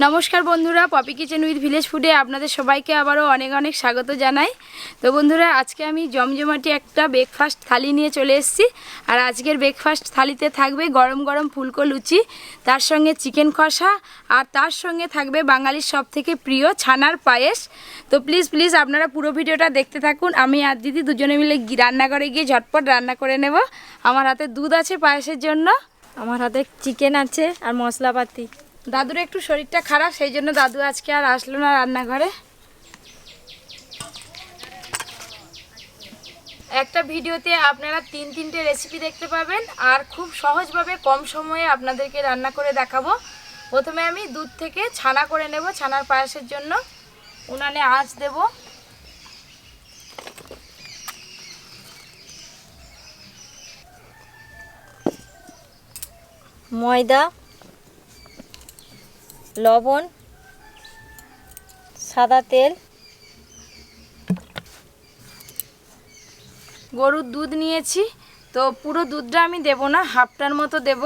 নমস্কার বন্ধুরা, poppy Kitchen with village ফুডে আপনাদের সবাইকে আবারও অনেক অনেক স্বাগত জানাই। তো বন্ধুরা, আজকে আমি জমজমাটি একটা ব্রেকফাস্ট থালি নিয়ে চলে এসেছি। আর আজকের ব্রেকফাস্ট থালিতে থাকবে গরম গরম ফুলকো লুচি, তার সঙ্গে চিকেন কষা, আর তার সঙ্গে থাকবে বাঙালির সবথেকে প্রিয় ছানার পায়েস। তো প্লিজ আপনারা পুরো ভিডিওটা দেখতে থাকুন। আমি আর দিদি দুজনে মিলে রান্নাঘরে গিয়ে ঝটপট রান্না করে নেব। আমার হাতে দুধ আছে পায়েসের জন্য, আমার হাতে চিকেন আছে আর মশলাপাতি। দাদুর একটু শরীরটা খারাপ, সেই জন্য দাদু আজকে আর আসলো না রান্নাঘরে। একটা ভিডিওতে আপনারা তিনটে রেসিপি দেখতে পাবেন, আর খুব সহজভাবে কম সময়ে আপনাদেরকে রান্না করে দেখাবো। প্রথমে আমি দুধ থেকে ছানা করে নেব ছানার পায়েসের জন্য। উনানে আঁচ দেব। ময়দা, লবণ, সাদা তেল, গরুর দুধ নিয়েছি, তো পুরো দুধটা আমি দেব না, হাফটার মতো দেব।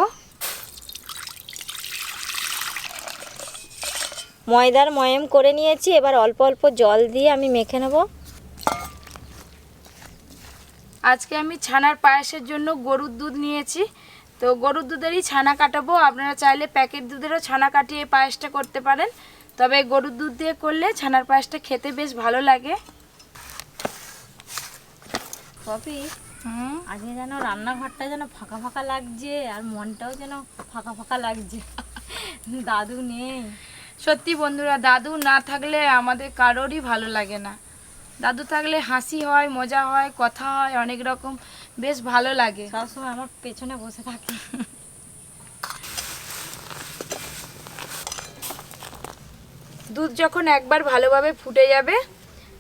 ময়দার ময়াম করে নিয়েছি, এবার অল্প অল্প জল দিয়ে আমি মেখে নেব। আজকে আমি ছানার পায়েসের জন্য গরুর দুধ নিয়েছি, তো গরুর দুধেরই ছানা কাটাবো। আপনারা চাইলে প্যাকেট দুধেরও ছানা কাটিয়ে পায়েসটা করতে পারেন, তবে গরুর দুধ দিয়ে করলে ছানার পায়েসটা খেতে বেশ ভালো লাগে। পপি, আজকে যেন রান্নাঘরটা যেন ফাঁকা ফাঁকা লাগছে, আর মনটাও যেন ফাঁকা ফাঁকা লাগছে। দাদু নেই। সত্যি বন্ধুরা, দাদু না থাকলে আমাদের কারোরই ভালো লাগে না। দাদু থাকলে হাসি হয়, মজা হয়, কথা হয়, অনেক রকম বেশ ভালো লাগে। সবসময় আমার পেছনে বসে থাকে। দুধ যখন একবার ভালোভাবে ফুটে যাবে,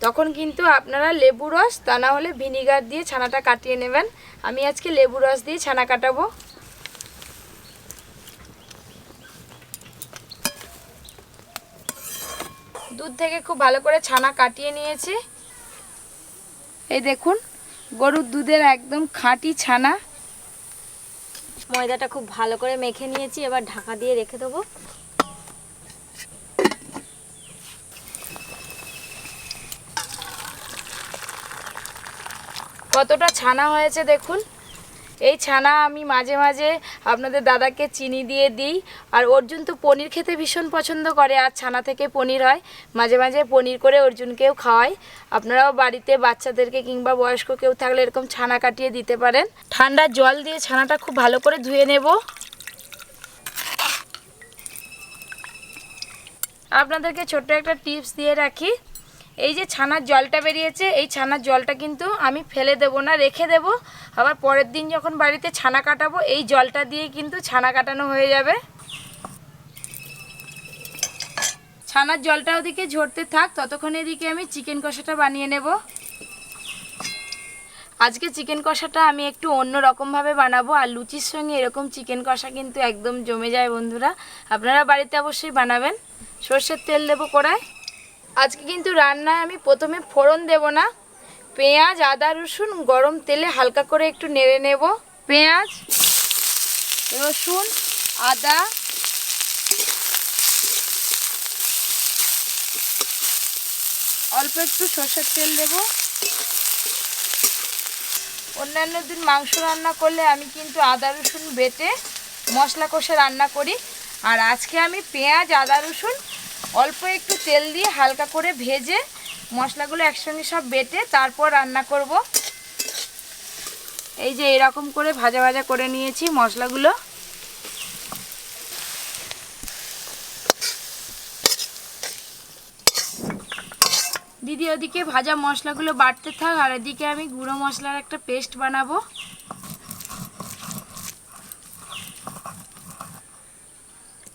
তখন কিন্তু আপনারা লেবু রস, তা না হলে ভিনিগার দিয়ে ছানাটা কাটিয়ে নেবেন। আমি আজকে লেবু রস দিয়ে ছানা কাটাবো। দুধ থেকে খুব ভালো করে ছানা কাটিয়ে নিয়েছি। এই দেখুন, গরুর দুধের একদম খাঁটি ছানা। ময়দাটা খুব ভালো করে মেখে নিয়েছি, এবার ঢাকা দিয়ে রেখে দেবো। কতটা ছানা হয়েছে দেখুন। এই ছানা আমি মাঝে মাঝে আপনাদের দাদাকে চিনি দিয়ে দিই। আর অর্জুন তো পনির খেতে ভীষণ পছন্দ করে, আর ছানা থেকে পনির হয়, মাঝে মাঝে পনির করে অর্জুনকেও খাওয়াই। আপনারাও বাড়িতে বাচ্চাদেরকে কিংবা বয়স্ক কেউ থাকলে এরকম ছানা কাটিয়ে দিতে পারেন। ঠান্ডা জল দিয়ে ছানাটা খুব ভালো করে ধুয়ে নেব। আপনাদেরকে ছোট্ট একটা টিপস দিয়ে রাখি, এই যে ছানার জলটা বেরিয়েছে, এই ছানার জলটা কিন্তু আমি ফেলে দেব না, রেখে দেব। আবার পরের দিন যখন বাড়িতে ছানা কাটাবো, এই জলটা দিয়ে কিন্তু ছানা কাটানো হয়ে যাবে। ছানার জলটা ওদিকে ঝরতে থাক, ততক্ষণ এদিকে আমি চিকেন কষাটা বানিয়ে নেব। আজকে চিকেন কষাটা আমি একটু অন্য রকমভাবে বানাবো, আর লুচির সঙ্গে এরকম চিকেন কষা কিন্তু একদম জমে যায় বন্ধুরা। আপনারা বাড়িতে অবশ্যই বানাবেন। সর্ষের তেল দেবো কড়ায়। আজকে কিন্তু রান্নায় আমি প্রথমে ফোড়ন দেব না, পেঁয়াজ, আদা, রসুন গরম তেলে হালকা করে একটু নেড়ে নেব। পেঁয়াজ, রসুন, আদা, অল্প একটু সর্ষের তেল দেব। অন্যান্য দিন মাংস রান্না করলে আমি কিন্তু আদা রসুন বেটে মশলা কষে রান্না করি, আর আজকে আমি পেঁয়াজ, আদা, রসুন অল্প একটু তেল দিয়ে হালকা করে ভেজে মশলাগুলো একসঙ্গে সব বেটে তারপর রান্না করব। এই যে এরকম করে ভাজা ভাজা করে নিয়েছি মশলাগুলো। দিদি ওদিকে ভাজা মশলাগুলো বাটতে থাক, আর এদিকে আমি গুঁড়ো মশলার একটা পেস্ট বানাবো।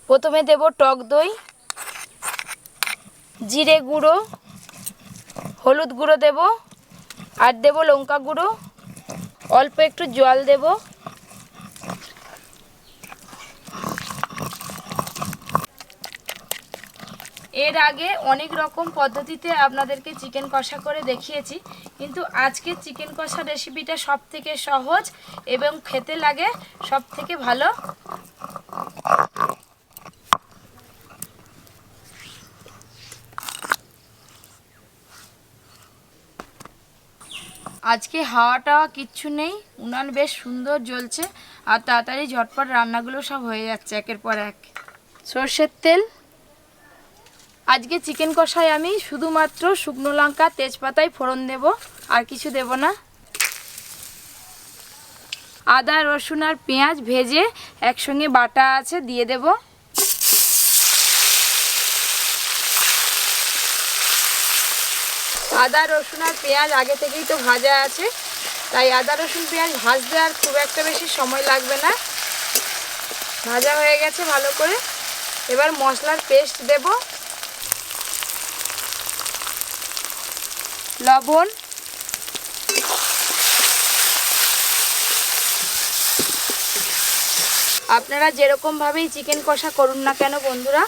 প্রথমে দেব টক দই, জিরে গুঁড়ো, হলুদ গুঁড়ো দেব, আর দেব লঙ্কা গুঁড়ো, অল্প একটু জল দেব। এর আগে অনেক রকম পদ্ধতিতে আপনাদেরকে চিকেন কষা করে দেখিয়েছি, কিন্তু আজকে চিকেন কষা রেসিপিটা সবথেকে সহজ এবং খেতে লাগে সবথেকে ভালো। আজকে হাওয়াটা কিচ্ছু নেই, উনান বেশ সুন্দর জ্বলছে আর তাড়াতাড়ি ঝটপট রান্নাগুলো সব হয়ে যাচ্ছে একের পর এক। সর্ষের তেল। আজকে চিকেন কষায় আমি শুধুমাত্র শুকনো লঙ্কা তেজপাতায় ফোড়ন দেব, আর কিছু দেব না। আদা রসুন আর পেঁয়াজ ভেজে একসঙ্গে বাটা আছে দিয়ে দেব। আদা রসুন আর পেঁয়াজ আগে থেকেই তো ভাজা আছে, তাই আদা রসুন পেঁয়াজ ভাজতে আর খুব একটা বেশি সময় লাগবে না। ভাজা হয়ে গেছে ভালো করে। এবার মশলার পেস্ট দেব, লবণ, আপনারা যেরকমভাবেই চিকেন কষা করুন না কেন বন্ধুরা,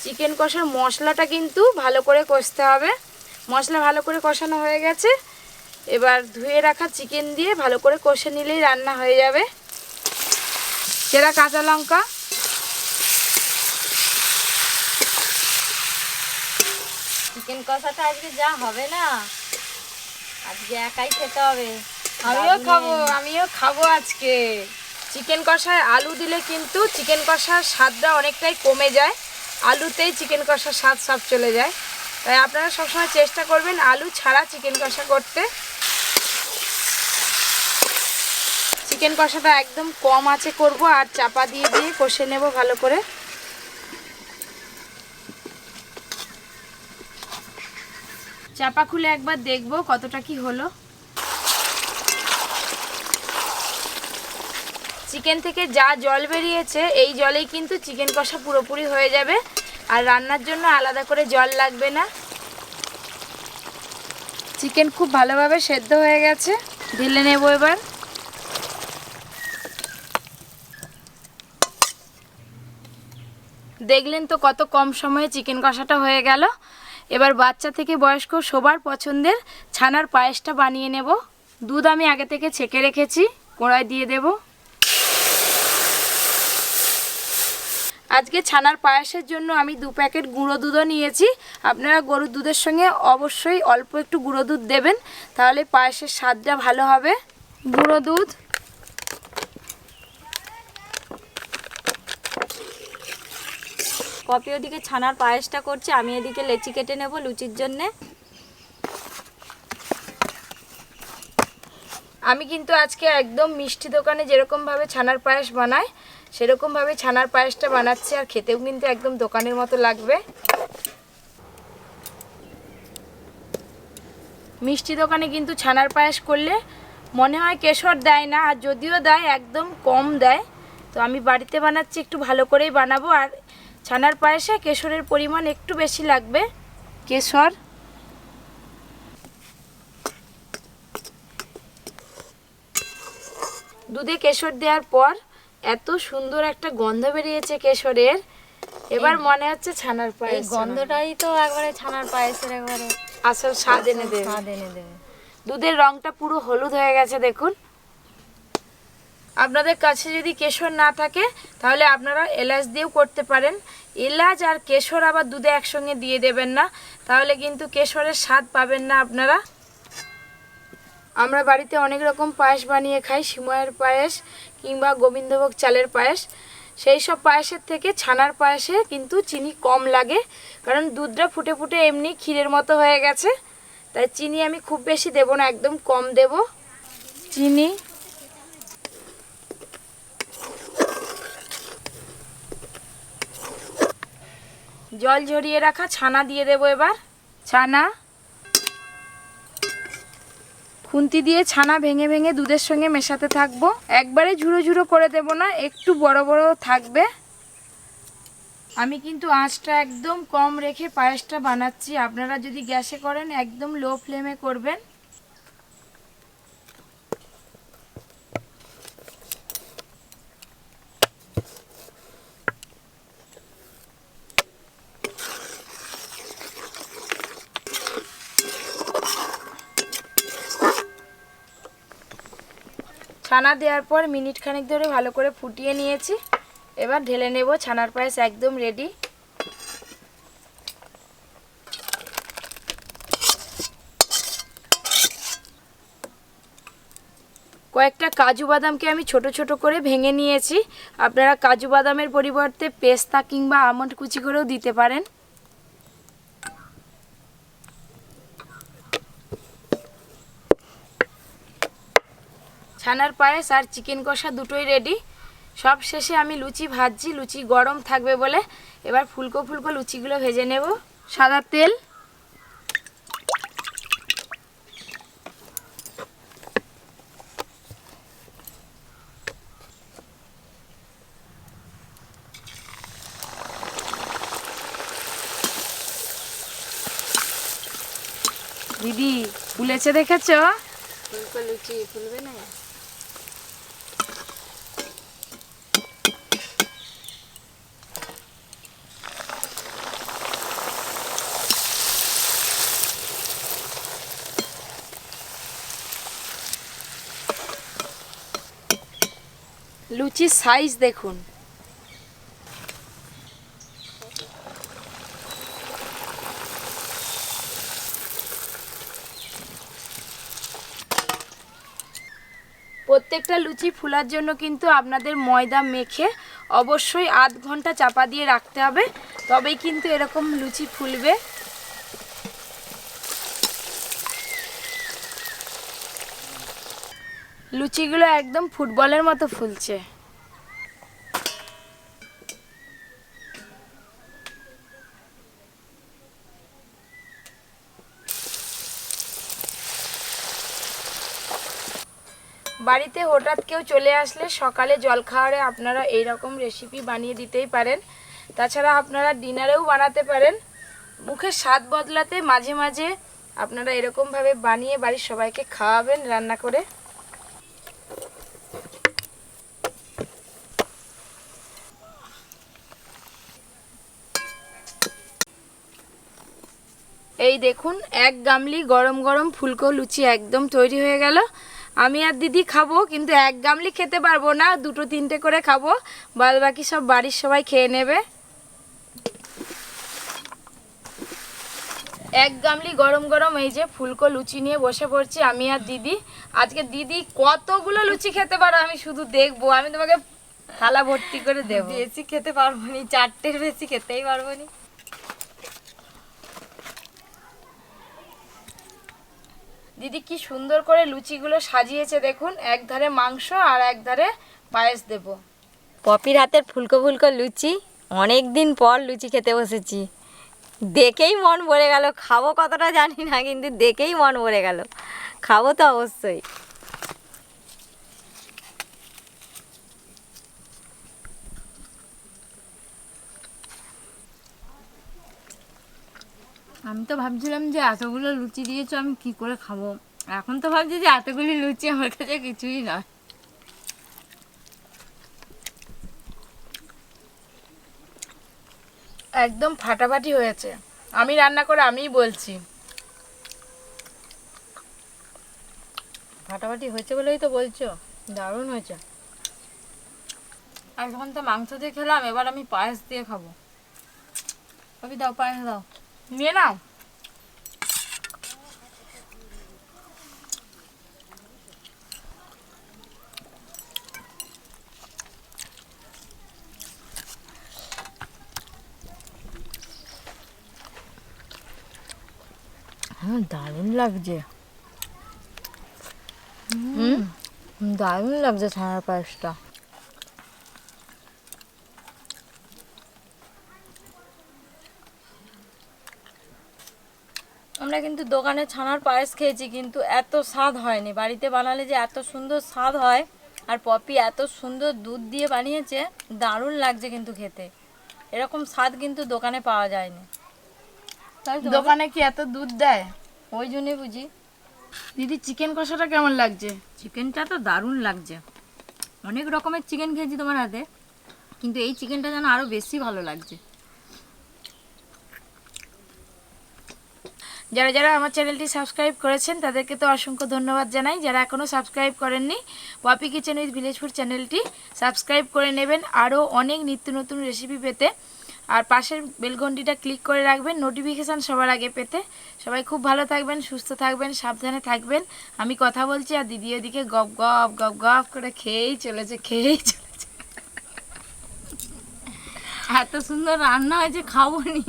চিকেন কষার মশলাটা কিন্তু ভালো করে কষতে হবে। মশলা ভালো করে কষানো হয়ে গেছে, এবার ধুয়ে রাখা চিকেন দিয়ে ভালো করে কষে নিলেই রান্না হয়ে যাবে। চেরা কাঁচা লঙ্কা, চিকেন কষাটা আজকে যা হবে না, আজকে একাই খেতে হবে। আমিও খাবো আজকে। চিকেন কষায় আলু দিলে কিন্তু চিকেন কষার স্বাদটা অনেকটাই কমে যায়, আলুতেই চিকেন কষার স্বাদ সব চলে যায়। তাই আপনারা সবসময় চেষ্টা করবেন আলু ছাড়া চিকেন কষা করতে। চিকেন কষাটা একদম কম আঁচে করব আর চাপা দিয়ে দিয়ে কষে নেব ভালো করে। চাপা খুলে একবার দেখব কতটা কি হলো। চিকেন থেকে যা জল বেরিয়েছে এই জলেই কিন্তু চিকেন কষা পুরোপুরি হয়ে যাবে, আর রান্নার জন্য আলাদা করে জল লাগবে না। চিকেন খুব ভালোভাবে সেদ্ধ হয়ে গেছে, ঢেলে নেব এবার। দেখলেন তো কত কম সময়ে চিকেন কষাটা হয়ে গেল। এবার বাচ্চা থেকে বয়স্ক সবার পছন্দের ছানার পায়েসটা বানিয়ে নেব। দুধ আমি আগে থেকে ছেঁকে রেখেছি, কড়াই দিয়ে দেব। আজকে ছানার পায়েসের জন্য আমি 2 প্যাকেট গুঁড়ো দুধও নিয়েছি। আপনারা গরুর দুধের সঙ্গে অবশ্যই অল্প একটু গুঁড়ো দুধ দেবেন, তাহলে পায়েসের স্বাদটা ভালো হবে। গুঁড়ো দুধ, পপি ওদিকে ছানার পায়েসটা করছে, আমি এদিকে লেচি কেটে নেব লুচির জন্যে। আমি কিন্তু আজকে একদম মিষ্টি দোকানে যেরকমভাবে ছানার পায়েস বানায় সেরকমভাবে ছানার পায়েসটা বানাচ্ছি, আর খেতেও কিন্তু একদম দোকানের মতো লাগবে। মিষ্টি দোকানে কিন্তু ছানার পায়েস করলে মনে হয় কেশর দেয় না, আর যদিও দেয় একদম কম দেয়। তো আমি বাড়িতে বানাচ্ছি, একটু ভালো করেই বানাবো। আর ছানার পায়েসে কেশরের পরিমাণ একটু বেশি লাগবে। কেশর, দুধে কেশর দেওয়ার পর এত সুন্দর একটা গন্ধ বেরিয়েছে কেশরের, এবার মনে হচ্ছে ছানার পায়েস। গন্ধটাই তো একবারে ছানার পায়েসের একবারে আসল স্বাদ এনে দেবে। দুধের রংটা পুরো হলুদ হয়ে গেছে দেখুন। আপনাদের কাছে যদি কেশর না থাকে তাহলে আপনারা এলাচ দিয়েও করতে পারেন। এলাচ আর কেশর আবার দুধে একসঙ্গে দিয়ে দেবেন না, তাহলে কিন্তু কেশরের স্বাদ পাবেন না আপনারা। আমরা বাড়িতে অনেক রকম পায়েস বানিয়ে খাই, সিময়ের পায়েস কিংবা গোবিন্দভোগ চালের পায়েস। সেই সব পায়েসের থেকে ছানার পায়েসে কিন্তু চিনি কম লাগে, কারণ দুধটা ফুটে ফুটে এমনি ক্ষীরের মতো হয়ে গেছে। তাই চিনি আমি খুব বেশি দেব না, একদম কম দেব চিনি। জল ঝরিয়ে রাখা ছানা দিয়ে দেব এবার। ছানা, খুন্তি দিয়ে ছানা ভেঙে ভেঙে দুধের সঙ্গে মেশাতে থাকবো। একবারে ঝুড়ো ঝুড়ো করে দেব না, একটু বড় বড় থাকবে। আমি কিন্তু আঁচটা একদম কম রেখে পায়েসটা বানাচ্ছি। আপনারা যদি গ্যাসে করেন একদম লো ফ্লেমে করবেন। ছানা দেওয়ার পর মিনিট খানেক ধরে ভালো করে ফুটিয়ে নিয়েছি। এবার ঢেলে নেব। ছানার পায়েস একদম রেডি। কয়েকটা কাজু বাদামকে আমি ছোট ছোট করে ভেঙে নিয়েছি। আপনারা কাজু বাদামের পরিবর্তে পেস্তা কিংবা আমন্ড কুচি করেও দিতে পারেন। ছানার পায়েস আর চিকেন কষা দুটোই রেডি। সব শেষে আমি লুচি ভাজছি, লুচি গরম থাকবে বলে। এবার ফুলকো ফুলকো লুচিগুলো ভেজে নেব। সাদা তেল, দিদি ফুলেছে দেখেছ? ফুলকো লুচি ফুলবে না? লুচির সাইজ দেখুন। প্রত্যেকটা লুচি ফোলার জন্য কিন্তু আপনাদের ময়দা মেখে অবশ্যই আধ ঘন্টা চাপা দিয়ে রাখতে হবে, তবেই কিন্তু এরকম লুচি ফুলবে। লুচিগুলো একদম ফুটবলের মতো ফুলছে। বাড়িতে হঠাৎ কেউ চলে আসলে সকালে জলখাবারে আপনারা এই রকম রেসিপি বানিয়ে দিতেই পারেন। তাছাড়া আপনারা ডিনারেও বানাতে পারেন। মুখের স্বাদ বদলাতে মাঝে মাঝে আপনারা এরকমভাবে বানিয়ে বাড়ির সবাইকে খাওয়াবেন রান্না করে। এই দেখুন, এক গামলি গরম গরম ফুলকো লুচি একদম তৈরি হয়ে গেল। আমি আর দিদি খাবো, কিন্তু এক গামলি খেতে পারবো না, দুটো তিনটে করে খাবো। বাদ বাকি সব বাড়ির সবাই খেয়ে নেবে। এক গামলি গরম গরম এই যে ফুলকো লুচি নিয়ে বসে পড়ছি আমি আর দিদি। আজকে দিদি কতগুলো লুচি খেতে পারো আমি শুধু দেখবো। আমি তোমাকে থালা ভর্তি করে দেবো। বেশি খেতে পারবো না, 4টের বেশি খেতেই পারবো না। দিদি কি সুন্দর করে লুচিগুলো সাজিয়েছে দেখুন, এক ধারে মাংস আর এক ধারে পায়েস দেব। পপির হাতের ফুলকো ফুলকো লুচি, অনেক দিন পর লুচি খেতে বসেছি। দেখেই মন ভরে গেল। খাবো কতটা জানি না, কিন্তু দেখেই মন ভরে গেল। খাবো তো অবশ্যই। আমি তো ভাবছিলাম যে এতগুলো লুচি দিয়েছো আমি কি করে খাবো, এখন তো ভাবছি যে এতগুলি লুচি আমার কাছে কিছুই না। একদম ফাটাফাটি হয়েছে। আমি রান্না করে আমিই বলছি। ফাটাফাটি হয়েছে বলেই তো বলছো, দারুণ হয়েছে। এখন তো মাংস দিয়ে খেলাম, এবার আমি পায়েস দিয়ে খাবো। পপি দাও, পায়েস দাও, নিয়ে নাও। দারুণ লাগছে। দারুণ লাগছে ছানার পায়েসটা। আমরা কিন্তু দোকানে ছানার পায়েস খেয়েছি, কিন্তু এত স্বাদ হয়নি। বাড়িতে বানালে যে এত সুন্দর স্বাদ হয়, আর পপি এত সুন্দর দুধ দিয়ে বানিয়েছে, দারুণ লাগছে কিন্তু খেতে। এরকম স্বাদ কিন্তু দোকানে পাওয়া যায়নি। দোকানে কি এত দুধ দেয়? ওই জন্যই বুঝি। দিদি চিকেন কষাটা কেমন লাগছে? চিকেনটা তো দারুণ লাগছে। অনেক রকমের চিকেন খেয়েছি তোমার হাতে, কিন্তু এই চিকেনটা যেন আরও বেশি ভালো লাগছে। যারা যারা আমার চ্যানেলটি সাবস্ক্রাইব করেছেন তাদেরকে তো অসংখ্য ধন্যবাদ জানাই। যারা এখনও সাবস্ক্রাইব করেননি, Poppy Kitchen with Village Food চ্যানেলটি সাবস্ক্রাইব করে নেবেন। আরও অনেক নিত্য নতুন রেসিপি পেতে আর পাশের বেলঘন্টিটা ক্লিক করে রাখবেন নোটিফিকেশান সবার আগে পেতে। সবাই খুব ভালো থাকবেন, সুস্থ থাকবেন, সাবধানে থাকবেন। আমি কথা বলছি আর দিদি ওদিকে গপ গপ গপ গপ করে খেয়েই চলেছে। এত সুন্দর রান্না হয়েছে, খাবো নি।